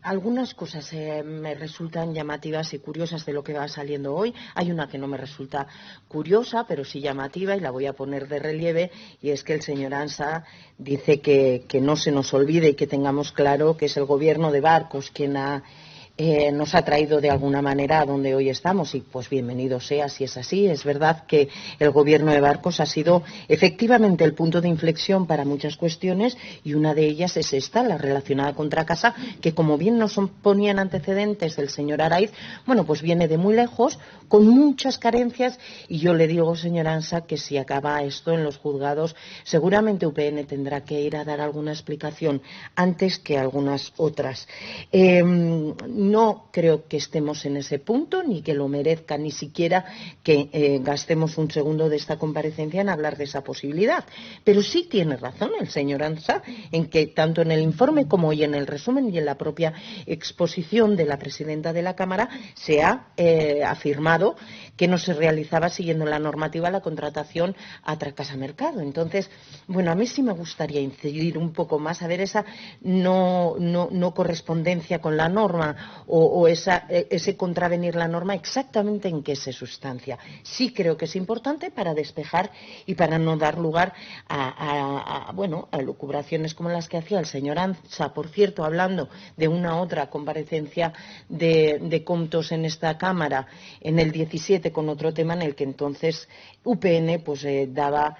Algunas cosas me resultan llamativas y curiosas de lo que va saliendo hoy. Hay una que no me resulta curiosa, pero sí llamativa, y la voy a poner de relieve, y es que el señor Ansa dice que no se nos olvide y que tengamos claro que es el gobierno de Barcos quien nos ha traído de alguna manera a donde hoy estamos, y pues bienvenido sea si es así. Es verdad que el gobierno de Barcos ha sido efectivamente el punto de inflexión para muchas cuestiones, y una de ellas es esta, la relacionada con Tracasa, que como bien nos ponían antecedentes del señor Araiz, bueno, pues viene de muy lejos, con muchas carencias, y yo le digo, señor Ansa, que si acaba esto en los juzgados, seguramente UPN tendrá que ir a dar alguna explicación antes que algunas otras. No creo que estemos en ese punto, ni que lo merezca, ni siquiera que gastemos un segundo de esta comparecencia en hablar de esa posibilidad. Pero sí tiene razón el señor Ansa en que tanto en el informe como hoy en el resumen y en la propia exposición de la presidenta de la Cámara se ha afirmado que no se realizaba siguiendo la normativa la contratación a Tracasa Mercado. Entonces, bueno, a mí sí me gustaría incidir un poco más, a ver esa no correspondencia con la norma o ese contravenir la norma, exactamente en qué se sustancia. Sí creo que es importante para despejar y para no dar lugar a elucubraciones como las que hacía el señor Ansa, por cierto, hablando de una otra comparecencia de Comptos en esta Cámara en el 17 con otro tema en el que entonces UPN pues daba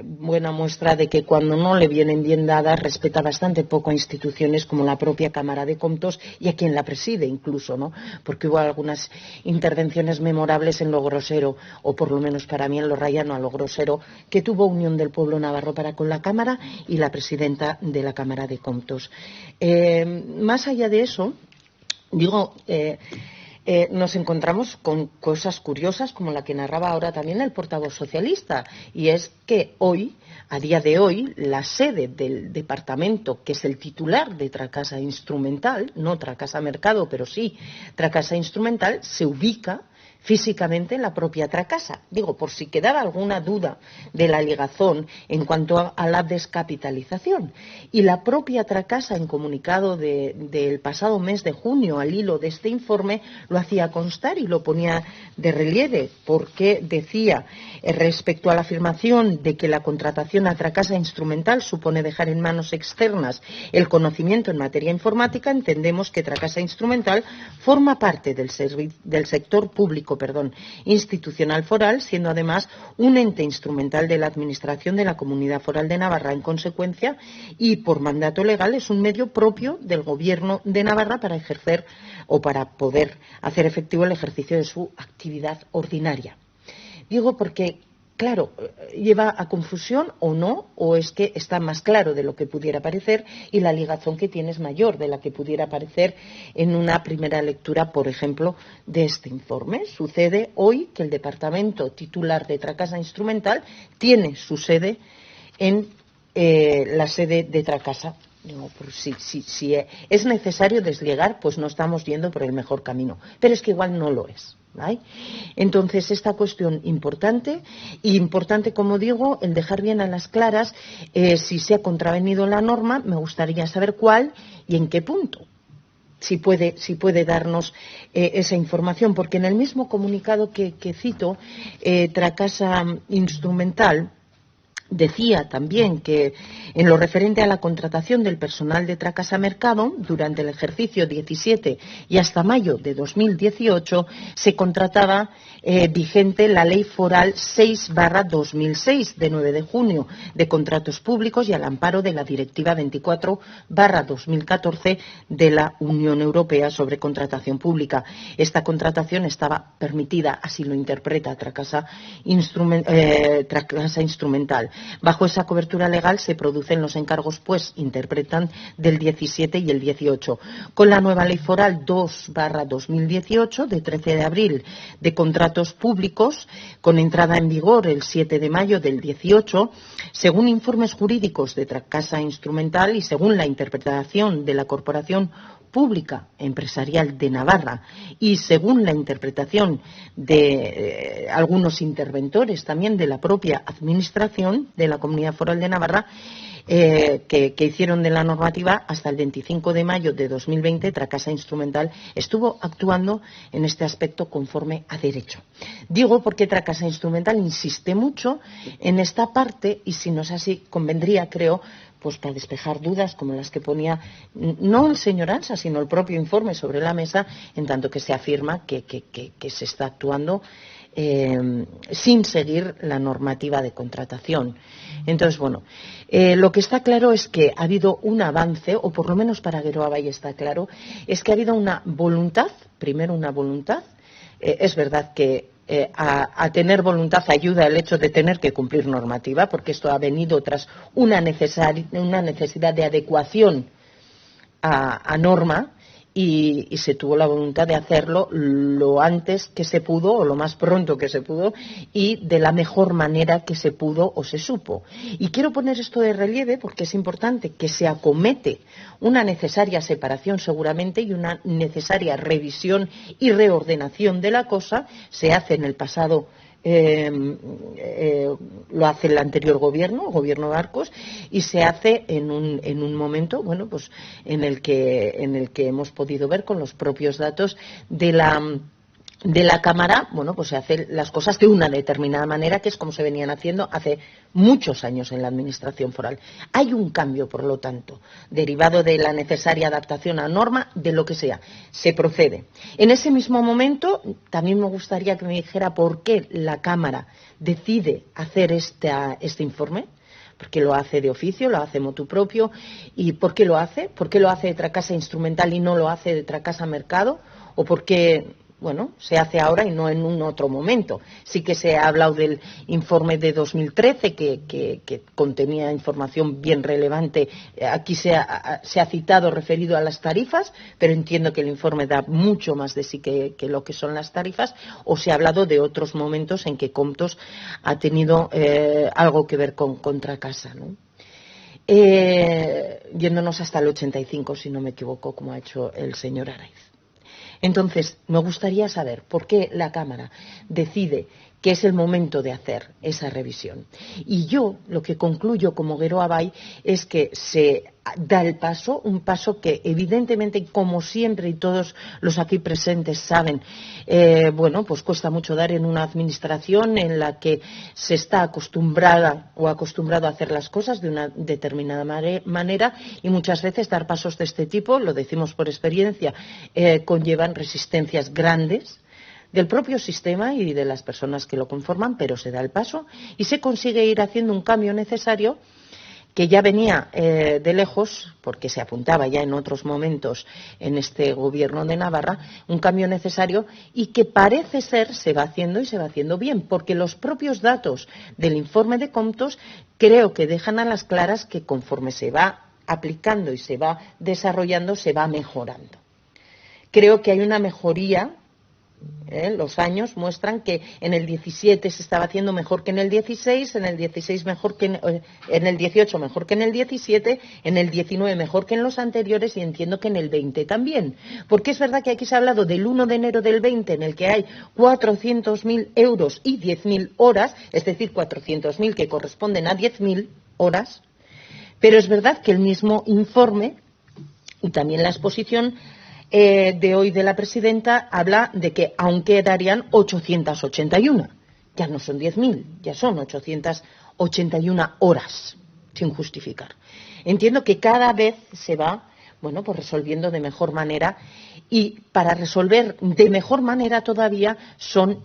buena muestra de que cuando no le vienen bien dadas respeta bastante poco a instituciones como la propia Cámara de Comptos y a quien la preside incluso, ¿no? Porque hubo algunas intervenciones memorables en lo grosero, o por lo menos para mí en lo rayano a lo grosero, que tuvo Unión del Pueblo Navarro para con la Cámara y la presidenta de la Cámara de Comptos. Más allá de eso, digo, nos encontramos con cosas curiosas como la que narraba ahora también el portavoz socialista, y es que hoy, a día de hoy, la sede del departamento, que es el titular de Tracasa Instrumental, no Tracasa Mercado, pero sí Tracasa Instrumental, se ubica físicamente en la propia Tracasa. Digo, por si quedaba alguna duda de la ligazón en cuanto a la descapitalización. Y la propia Tracasa, en comunicado del pasado mes de junio, al hilo de este informe, lo hacía constar y lo ponía de relieve, porque decía, respecto a la afirmación de que la contratación a Tracasa Instrumental supone dejar en manos externas el conocimiento en materia informática, entendemos que Tracasa Instrumental forma parte del sector público institucional foral, siendo además un ente instrumental de la Administración de la Comunidad Foral de Navarra. En consecuencia, y por mandato legal, es un medio propio del Gobierno de Navarra para ejercer o para poder hacer efectivo el ejercicio de su actividad ordinaria. Digo porque, claro, lleva a confusión o no, o es que está más claro de lo que pudiera parecer y la ligazón que tiene es mayor de la que pudiera parecer en una primera lectura, por ejemplo, de este informe. Sucede hoy que el departamento titular de Tracasa Instrumental tiene su sede en la sede de Tracasa. No, pues si es necesario desligar, pues no estamos yendo por el mejor camino, pero es que igual no lo es. ¿Vale? Entonces, esta cuestión importante, como digo, el dejar bien a las claras si se ha contravenido la norma. Me gustaría saber cuál y en qué punto. Si puede darnos esa información, porque en el mismo comunicado que cito, Tracasa Instrumental decía también que en lo referente a la contratación del personal de Tracasa Mercado durante el ejercicio 17 y hasta mayo de 2018 se contrataba vigente la Ley Foral 6/2006 de 9 de junio de contratos públicos y al amparo de la Directiva 24/2014 de la Unión Europea sobre contratación pública. Esta contratación estaba permitida, así lo interpreta Tracasa Instrumental. Bajo esa cobertura legal se producen los encargos, pues, interpretan del 17 y el 18. Con la nueva Ley Foral 2/2018, de 13 de abril, de contratos públicos, con entrada en vigor el 7 de mayo del 18, según informes jurídicos de Tracasa Instrumental y según la interpretación de la Corporación Pública Empresarial de Navarra y según la interpretación de algunos interventores también de la propia Administración de la Comunidad Foral de Navarra, que hicieron de la normativa hasta el 25 de mayo de 2020, Tracasa Instrumental estuvo actuando en este aspecto conforme a derecho. Digo porque Tracasa Instrumental insiste mucho en esta parte y si no es así, convendría, creo, pues para despejar dudas como las que ponía no el señor Ansa, sino el propio informe sobre la mesa, en tanto que se afirma que se está actuando sin seguir la normativa de contratación. Entonces, bueno, lo que está claro es que ha habido un avance, o por lo menos para Geroa Bai está claro, es que ha habido una voluntad, primero una voluntad. Es verdad que a tener voluntad ayuda el hecho de tener que cumplir normativa, porque esto ha venido tras una necesidad de adecuación a norma y se tuvo la voluntad de hacerlo lo antes que se pudo o lo más pronto que se pudo y de la mejor manera que se pudo o se supo. Y quiero poner esto de relieve porque es importante que se acomete una necesaria separación seguramente y una necesaria revisión y reordenación de la cosa. Se hace en el pasado lo hace el anterior gobierno, el gobierno de Arcos, y se hace en un momento, bueno, pues en el que hemos podido ver con los propios datos de la Cámara, bueno, pues se hacen las cosas de una determinada manera, que es como se venían haciendo hace muchos años en la Administración foral. Hay un cambio, por lo tanto, derivado de la necesaria adaptación a norma, de lo que sea. Se procede. En ese mismo momento, también me gustaría que me dijera por qué la Cámara decide hacer este informe, porque lo hace de oficio, lo hace motu propio, y ¿por qué lo hace? ¿Por qué lo hace de Tracasa Instrumental y no lo hace de Tracasa Mercado? ¿O por qué, bueno, se hace ahora y no en un otro momento? Sí que se ha hablado del informe de 2013 que contenía información bien relevante. Aquí se ha citado referido a las tarifas, pero entiendo que el informe da mucho más de sí que lo que son las tarifas, o se ha hablado de otros momentos en que Comptos ha tenido algo que ver con Tracasa, ¿no? Yéndonos hasta el 85, si no me equivoco, como ha hecho el señor Araiz. Entonces, me gustaría saber por qué la Cámara decide que es el momento de hacer esa revisión. Y yo lo que concluyo como Geroa Bai es que se da el paso, un paso que evidentemente, como siempre y todos los aquí presentes saben, bueno, pues cuesta mucho dar en una administración en la que se está acostumbrada o acostumbrado a hacer las cosas de una determinada manera, y muchas veces dar pasos de este tipo, lo decimos por experiencia, conllevan resistencias grandes del propio sistema y de las personas que lo conforman, pero se da el paso y se consigue ir haciendo un cambio necesario que ya venía de lejos, porque se apuntaba ya en otros momentos en este gobierno de Navarra, un cambio necesario y que parece ser se va haciendo y se va haciendo bien, porque los propios datos del informe de Comptos creo que dejan a las claras que conforme se va aplicando y se va desarrollando, se va mejorando. Creo que hay una mejoría. Los años muestran que en el 17 se estaba haciendo mejor que en el 16, en el 16 mejor que en el 18 mejor que en el 17, en el 19 mejor que en los anteriores y entiendo que en el 20 también. Porque es verdad que aquí se ha hablado del 1 de enero del 20 en el que hay 400.000 euros y 10.000 horas, es decir, 400.000 que corresponden a 10.000 horas, pero es verdad que el mismo informe y también la exposición de hoy de la presidenta habla de que aún quedarían 881, ya no son 10.000, ya son 881 horas sin justificar. Entiendo que cada vez se va, bueno, pues resolviendo de mejor manera, y para resolver de mejor manera todavía son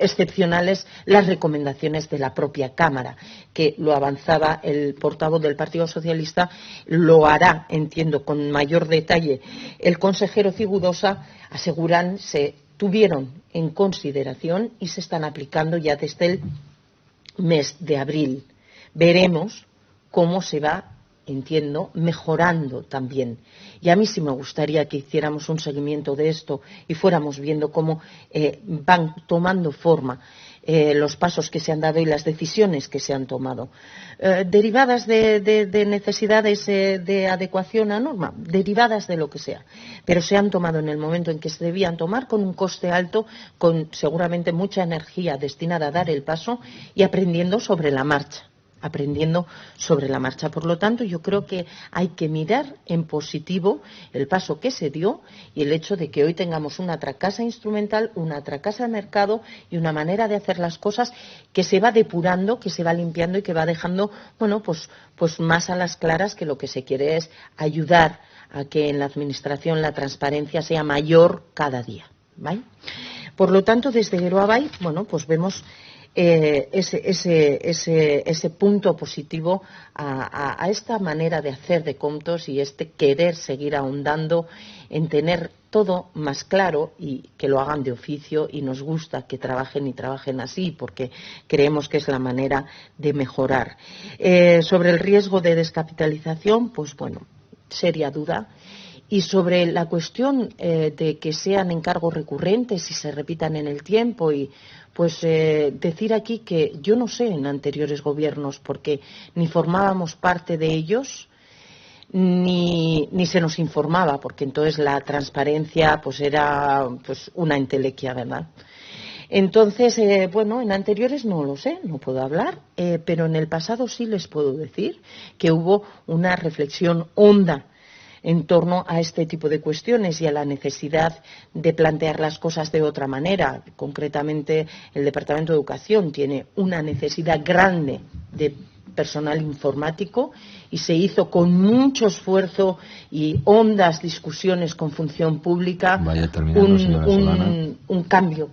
excepcionales las recomendaciones de la propia Cámara, que lo avanzaba el portavoz del Partido Socialista, lo hará, entiendo, con mayor detalle el consejero Cigudosa. Aseguran se tuvieron en consideración y se están aplicando ya desde el mes de abril. Veremos cómo se va, entiendo, mejorando también. Y a mí sí me gustaría que hiciéramos un seguimiento de esto y fuéramos viendo cómo van tomando forma los pasos que se han dado y las decisiones que se han tomado. Derivadas de necesidades de adecuación a norma, derivadas de lo que sea. Pero se han tomado en el momento en que se debían tomar, con un coste alto, con seguramente mucha energía destinada a dar el paso y aprendiendo sobre la marcha. aprendiendo sobre la marcha. Por lo tanto, yo creo que hay que mirar en positivo el paso que se dio y el hecho de que hoy tengamos una tracasa instrumental, una tracasa de mercado y una manera de hacer las cosas que se va depurando, que se va limpiando y que va dejando, bueno, pues más a las claras, que lo que se quiere es ayudar a que en la administración la transparencia sea mayor cada día, ¿vale? Por lo tanto, desde Geroa Bai, bueno, pues vemos ese punto positivo a esta manera de hacer de Comptos y este querer seguir ahondando en tener todo más claro y que lo hagan de oficio, y nos gusta que trabajen y trabajen así porque creemos que es la manera de mejorar. Sobre el riesgo de descapitalización, pues bueno, seria duda. Y sobre la cuestión de que sean encargos recurrentes y se repitan en el tiempo, y pues decir aquí que yo no sé en anteriores gobiernos, porque ni formábamos parte de ellos ni se nos informaba, porque entonces la transparencia pues era pues una entelequia, ¿verdad? Entonces, bueno, en anteriores no lo sé, no puedo hablar, pero en el pasado sí les puedo decir que hubo una reflexión honda en torno a este tipo de cuestiones y a la necesidad de plantear las cosas de otra manera. Concretamente, el Departamento de Educación tiene una necesidad grande de personal informático y se hizo con mucho esfuerzo y hondas discusiones con Función Pública un cambio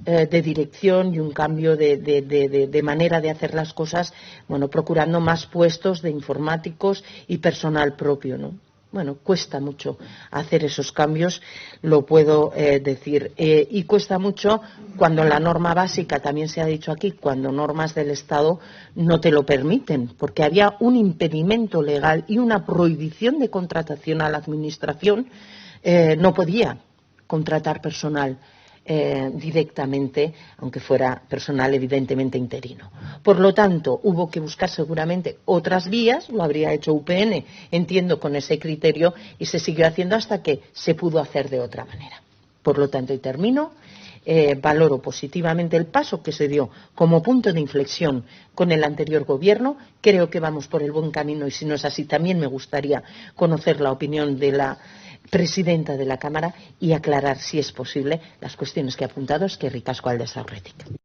de dirección y un cambio de manera de hacer las cosas, bueno, procurando más puestos de informáticos y personal propio, ¿no? Bueno, cuesta mucho hacer esos cambios, lo puedo decir. Y cuesta mucho cuando la norma básica, también se ha dicho aquí, cuando normas del Estado no te lo permiten, porque había un impedimento legal y una prohibición de contratación a la Administración. No podía contratar personal directamente, aunque fuera personal evidentemente interino. Por lo tanto, hubo que buscar seguramente otras vías, lo habría hecho UPN, entiendo, con ese criterio, y se siguió haciendo hasta que se pudo hacer de otra manera. Por lo tanto, y termino, valoro positivamente el paso que se dio como punto de inflexión con el anterior gobierno. Creo que vamos por el buen camino, y si no es así, también me gustaría conocer la opinión de la presidenta de la Cámara y aclarar, si es posible, las cuestiones que ha apuntado Eskerrik asko aldez aurretik.